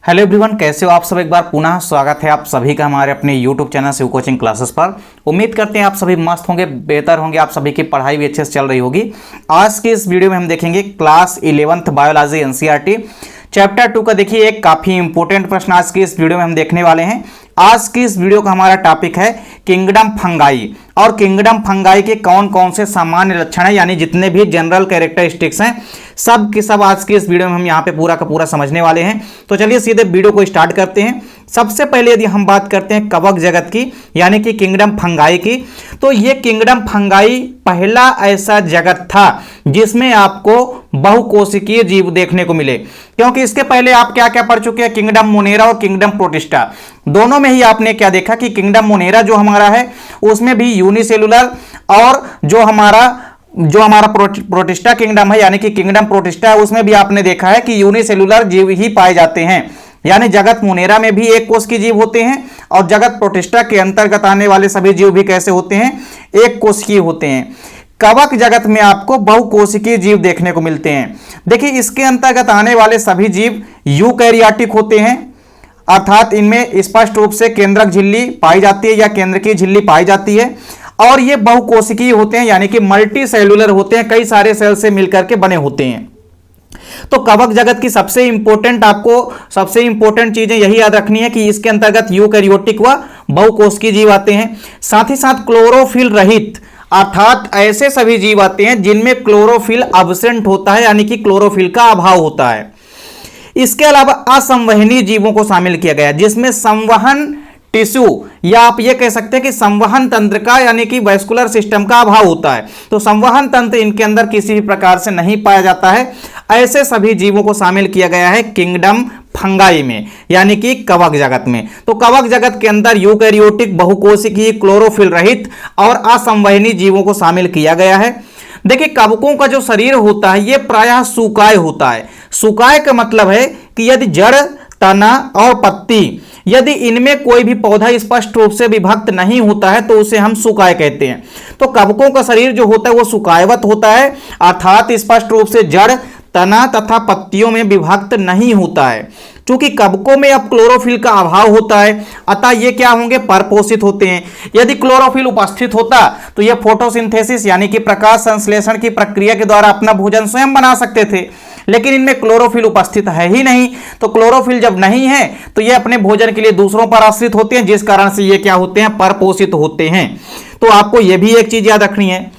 Hello everyone, कैसे हो आप सब। एक बार पुनः स्वागत है आप सभी का हमारे अपने YouTube channel Shiv coaching classes पर। उम्मीद करते हैं आप सभी मस्त होंगे, बेहतर होंगे, आप सभी की पढ़ाई भी अच्छे से चल रही होगी। आज की इस वीडियो में हम देखेंगे class 11th biology NCERT chapter 2 का। देखिए एक काफ़ी इंपॉर्टेंट प्रश्न आज की इस वीडियो में हम देखने वाले हैं। आज की इस वीडियो का हमारा टॉपिक है किंगडम फंगाई, और किंगडम फंगाई के कौन कौन से सामान्य लक्षण हैं, यानी जितने भी जनरल कैरेक्टरिस्टिक्स हैं सब के सब आज की इस वीडियो में हम यहाँ पे पूरा का पूरा समझने वाले हैं। तो चलिए सीधे वीडियो को स्टार्ट करते हैं। सबसे पहले यदि हम बात करते हैं कवक जगत की, यानी कि किंगडम फंगाई की, तो ये किंगडम फंगाई पहला ऐसा जगत था जिसमें आपको बहुकोशिकीय जीव देखने को मिले। क्योंकि इसके पहले आप क्या क्या पढ़ चुके हैं, किंगडम मोनेरा और किंगडम प्रोटिस्टा, दोनों में ही आपने क्या देखा कि किंगडम मोनेरा जो हमारा है उसमें भी यूनिसेलुलर, और जो हमारा प्रोटिस्टा किंगडम है यानी कि किंगडम प्रोटिस्टा है उसमें भी आपने देखा है कि यूनिसेलुलर जीव ही पाए जाते हैं। यानी जगत मोनेरा में भी एक कोश के जीव होते हैं, और जगत प्रोटिस्टा के अंतर्गत आने वाले सभी जीव भी कैसे होते हैं, एक कोशिकीय होते हैं। कवक जगत में आपको बहुकोशिकीय जीव देखने को मिलते हैं। देखिए इसके अंतर्गत आने वाले सभी जीव यूकैरियोटिक होते हैं, अर्थात इनमें स्पष्ट रूप से केंद्रक झिल्ली पाई जाती है या केंद्र की झिल्ली पाई जाती है, और ये बहुकोशिकीय होते हैं यानी कि मल्टी सेलुलर होते हैं, कई सारे सेल से मिलकर के बने होते हैं। तो कवक जगत की सबसे इंपॉर्टेंट चीजें यही याद रखनी है कि इसके अंतर्गत यूकैरियोटिक व बहुकोशिकीय जीव आते हैं। साथ ही साथ क्लोरोफिल रहित, अर्थात ऐसे सभी जीव आते हैं जिनमें क्लोरोफिल अब्सेंट होता है, यानी कि क्लोरोफिल का अभाव होता है। इसके अलावा असंवहनीय जीवों को शामिल किया गया जिसमें संवहन टिश्यू, या आप ये कह सकते हैं कि संवहन तंत्र का यानी कि वैस्कुलर सिस्टम का अभाव होता है। तो संवहन तंत्र इनके अंदर किसी भी प्रकार से नहीं पाया जाता है। ऐसे सभी जीवों को शामिल किया गया है किंगडम फंगाई में, यानी कि कवक जगत में। तो कवक जगत के अंदर यूकैरियोटिक, बहुकोशिकीय, क्लोरोफिल रहित और असंवहनीय जीवों को शामिल किया गया है। देखिए कवकों का जो शरीर होता है ये प्रायः सुकाय होता है। सुकाय का मतलब है कि यदि जड़, तना और पत्ती, यदि इनमें कोई भी पौधा स्पष्ट रूप से विभक्त नहीं होता है तो उसे हम सुकाय कहते हैं। तो कवकों का शरीर जो होता है वो सुकायवत होता है, अर्थात स्पष्ट रूप से जड़, तना तथा पत्तियों में विभक्त नहीं होता है। क्योंकि कवकों में अब क्लोरोफिल का अभाव होता है, अतः ये क्या होंगे, परपोषित होते हैं। यदि क्लोरोफिल उपस्थित होता तो ये फोटोसिंथेसिस यानी कि प्रकाश संश्लेषण की प्रक्रिया के द्वारा अपना भोजन स्वयं बना सकते थे, लेकिन इनमें क्लोरोफिल उपस्थित है ही नहीं। तो क्लोरोफिल जब नहीं है तो ये अपने भोजन के लिए दूसरों पर आश्रित होते हैं, जिस कारण से ये क्या होते हैं, परपोषित होते हैं। तो आपको ये भी एक चीज याद रखनी है।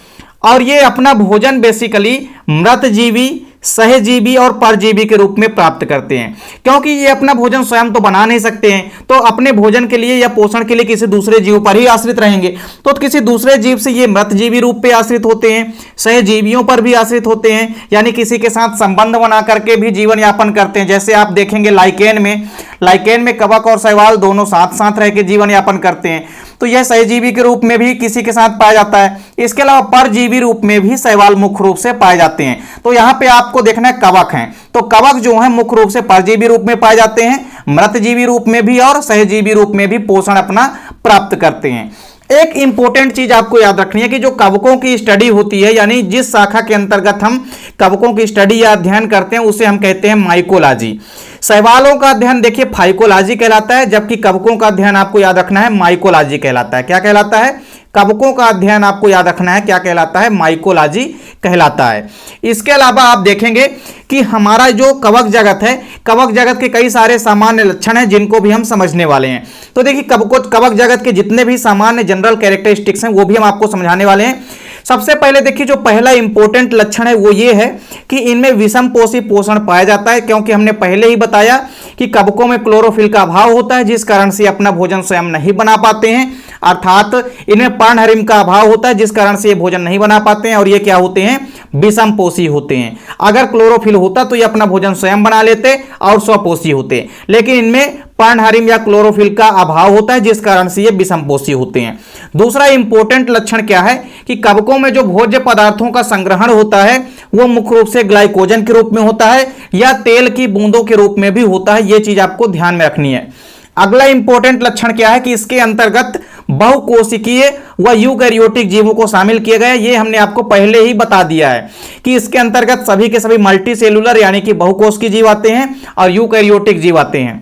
और ये अपना भोजन बेसिकली मृतजीवी, सहजीवी और परजीवी के रूप में प्राप्त करते हैं। क्योंकि ये अपना भोजन स्वयं तो बना नहीं सकते हैं, तो अपने भोजन के लिए या पोषण के लिए किसी दूसरे जीव पर ही आश्रित रहेंगे। तो किसी दूसरे जीव से ये मृतजीवी रूप पे आश्रित होते हैं, सहजीवियों पर भी आश्रित होते हैं, यानी किसी के साथ संबंध बना करके भी जीवन यापन करते हैं। जैसे आप देखेंगे लाइकेन में कवक और शैवाल दोनों साथ साथ रह के जीवन यापन करते हैं। तो यह सहजीवी के रूप में भी किसी के साथ पाया जाता है। इसके अलावा परजीवी रूप में भी शैवाल मुख्य रूप से पाए जाते हैं। तो यहाँ पे आपको देखना है कवक हैं, तो कवक जो है मुख्य रूप से परजीवी रूप में पाए जाते हैं, मृतजीवी रूप में भी और सहजीवी रूप में भी पोषण अपना प्राप्त करते हैं। एक इंपॉर्टेंट चीज आपको याद रखनी है कि जो कवकों की स्टडी होती है, यानी जिस शाखा के अंतर्गत हम कवकों की स्टडी या अध्ययन करते हैं उसे हम कहते हैं माइकोलॉजी। शैवालों का अध्ययन देखिए फाइकोलॉजी कहलाता है, जबकि कवकों का अध्ययन आपको याद रखना है माइकोलॉजी कहलाता है। क्या कहलाता है, कवकों का अध्ययन आपको याद रखना है क्या कहलाता है, माइकोलॉजी कहलाता है। इसके अलावा आप देखेंगे कि हमारा जो कवक जगत है, कवक जगत के कई सारे सामान्य लक्षण हैं जिनको भी हम समझने वाले हैं। तो देखिए कवक जगत के जितने भी सामान्य जनरल कैरेक्टरिस्टिक्स हैं वो भी हम आपको समझाने वाले हैं। सबसे पहले देखिए जो पहला इंपॉर्टेंट लक्षण है वो ये है कि इनमें विषमपोषी पोषण पाया जाता है। क्योंकि हमने पहले ही बताया कि कवकों में क्लोरोफिल का अभाव होता है, जिस कारण से अपना भोजन स्वयं नहीं बना पाते हैं, अर्थात इनमें पर्णहरिम का अभाव होता है, जिस कारण से ये भोजन नहीं बना पाते हैं, और ये क्या होते हैं, विषमपोषी होते हैं। अगर क्लोरोफिल होता तो ये अपना भोजन स्वयं बना लेते और स्वपोषी होते, लेकिन इनमें पर्णहरिम या क्लोरोफिल का अभाव होता है, जिस कारण से ये विषमपोषी होते हैं। दूसरा इंपॉर्टेंट लक्षण क्या है कि कवकों में जो भोज्य पदार्थों का संग्रहण होता है वो मुख्य रूप से ग्लाइकोजन के रूप में होता है या तेल की बूंदों के रूप में भी होता है। ये चीज आपको ध्यान में रखनी है। अगला इंपॉर्टेंट लक्षण क्या है कि इसके अंतर्गत बहुकोशिकीय व यूकैरियोटिक जीवों को शामिल किया गया। ये हमने आपको पहले ही बता दिया है कि इसके अंतर्गत सभी के सभी मल्टी सेलुलर यानी कि बहुकोशिकीय जीव आते हैं और यूकैरियोटिक जीव आते हैं।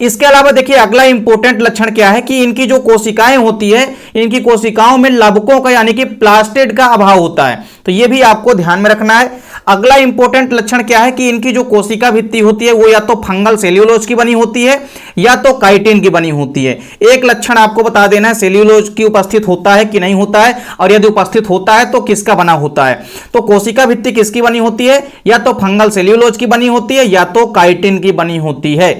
इसके अलावा देखिए अगला इंपॉर्टेंट लक्षण क्या है कि इनकी जो कोशिकाएं होती है, इनकी कोशिकाओं में लवकों का यानी कि प्लास्टिड का अभाव होता है, तो यह भी आपको ध्यान में रखना है। अगला इंपॉर्टेंट लक्षण क्या है कि इनकी जो कोशिका भित्ति होती है वो या तो फंगल सेल्यूलोज की बनी होती है या तो काइटिन की बनी होती है। एक लक्षण आपको बता देना है, सेल्यूलोज की उपस्थित होता है कि नहीं होता है, और यदि उपस्थित होता है तो किसका बना होता है। तो कोशिका भित्ति किसकी बनी होती है, या तो फंगल सेल्यूलोज की बनी होती है या तो काइटिन की बनी होती है।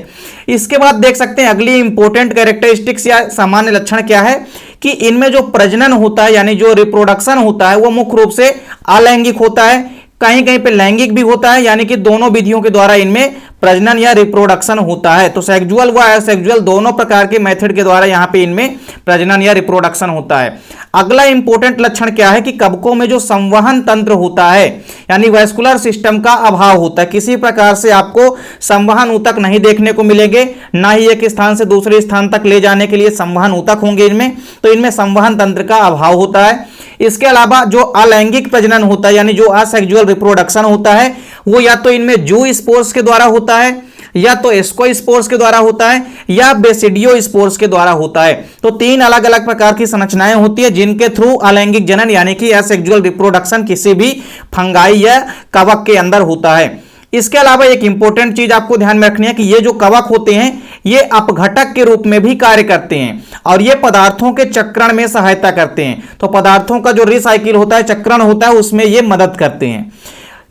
इसके बाद देख सकते हैं अगली इंपॉर्टेंट कैरेक्टरिस्टिक्स या सामान्य लक्षण क्या है कि इनमें जो प्रजनन होता है यानी जो रिप्रोडक्शन होता है वो मुख्य रूप से अलैंगिक होता है, कहीं कहीं पे लैंगिक भी होता है, यानी कि दोनों विधियों के द्वारा इनमें प्रजनन या रिप्रोडक्शन होता है। तो सेक्सुअल व असेक्सुअल दोनों प्रकार के मेथड के द्वारा यहाँ पे इनमें प्रजनन या रिप्रोडक्शन होता है। अगला इंपॉर्टेंट लक्षण क्या है कि कवकों में जो संवहन तंत्र होता है यानी वैस्कुलर सिस्टम का अभाव होता है, किसी प्रकार से आपको संवहन ऊतक नहीं देखने को मिलेंगे, ना ही एक स्थान से दूसरे स्थान तक ले जाने के लिए संवहन ऊतक होंगे इनमें, तो इनमें संवहन तंत्र का अभाव होता है। इसके अलावा जो अलैंगिक प्रजनन होता है यानी जो असेक्सुअल रिप्रोडक्शन होता है वो या तो इनमें जू स्पोर्स के द्वारा होता है, या तो एस्को स्पोर्स के द्वारा होता है, या बेसिडियो स्पोर्स के द्वारा होता है। तो तीन अलग अलग प्रकार की संरचनाएं होती है जिनके थ्रू अलैंगिक जनन यानी कि असेक्सुअल रिप्रोडक्शन किसी भी फंगाई या कवक के अंदर होता है। इसके अलावा एक इंपॉर्टेंट चीज आपको ध्यान में रखनी है कि ये जो कवक होते हैं ये अपघटक के रूप में भी कार्य करते हैं और ये पदार्थों के चक्रण में सहायता करते हैं। तो पदार्थों का जो रिसाइकिल होता है, चक्रण होता है, उसमें ये मदद करते हैं।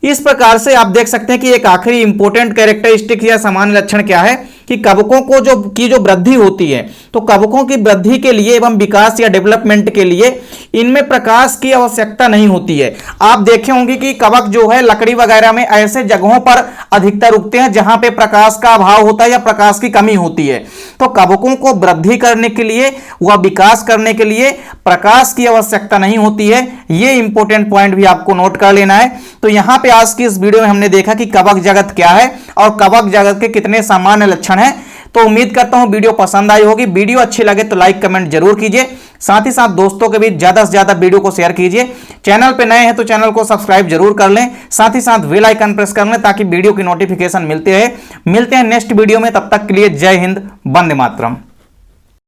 इस प्रकार से आप देख सकते हैं कि एक आखिरी इंपॉर्टेंट कैरेक्टरिस्टिक या सामान्य लक्षण क्या है कि कवकों को जो वृद्धि होती है, तो कवकों की वृद्धि के लिए एवं विकास या डेवलपमेंट के लिए इनमें प्रकाश की आवश्यकता नहीं होती है। आप देखे होंगे कि कवक जो है लकड़ी वगैरह में ऐसे जगहों पर अधिकतर उगते हैं जहां पे प्रकाश का अभाव होता है या प्रकाश की कमी होती है। तो कवकों को वृद्धि करने के लिए व विकास करने के लिए प्रकाश की आवश्यकता नहीं होती है। ये इंपॉर्टेंट पॉइंट भी आपको नोट कर लेना है। तो यहां पे आज की इस वीडियो में हमने देखा कि कवक जगत क्या है और कवक जगत के कितने सामान्य लक्षण हैं। तो उम्मीद करता हूं वीडियो पसंद आई होगी। वीडियो अच्छी लगे तो लाइक कमेंट जरूर कीजिए, साथ ही साथ दोस्तों के बीच ज्यादा से ज्यादा वीडियो को शेयर कीजिए। चैनल पे नए हैं तो चैनल को सब्सक्राइब जरूर कर लें, साथ ही साथ बेल आइकन प्रेस कर लें ताकि वीडियो की नोटिफिकेशन मिलते हैं नेक्स्ट वीडियो में। तब तक के लिए जय हिंद, वंदे मातरम।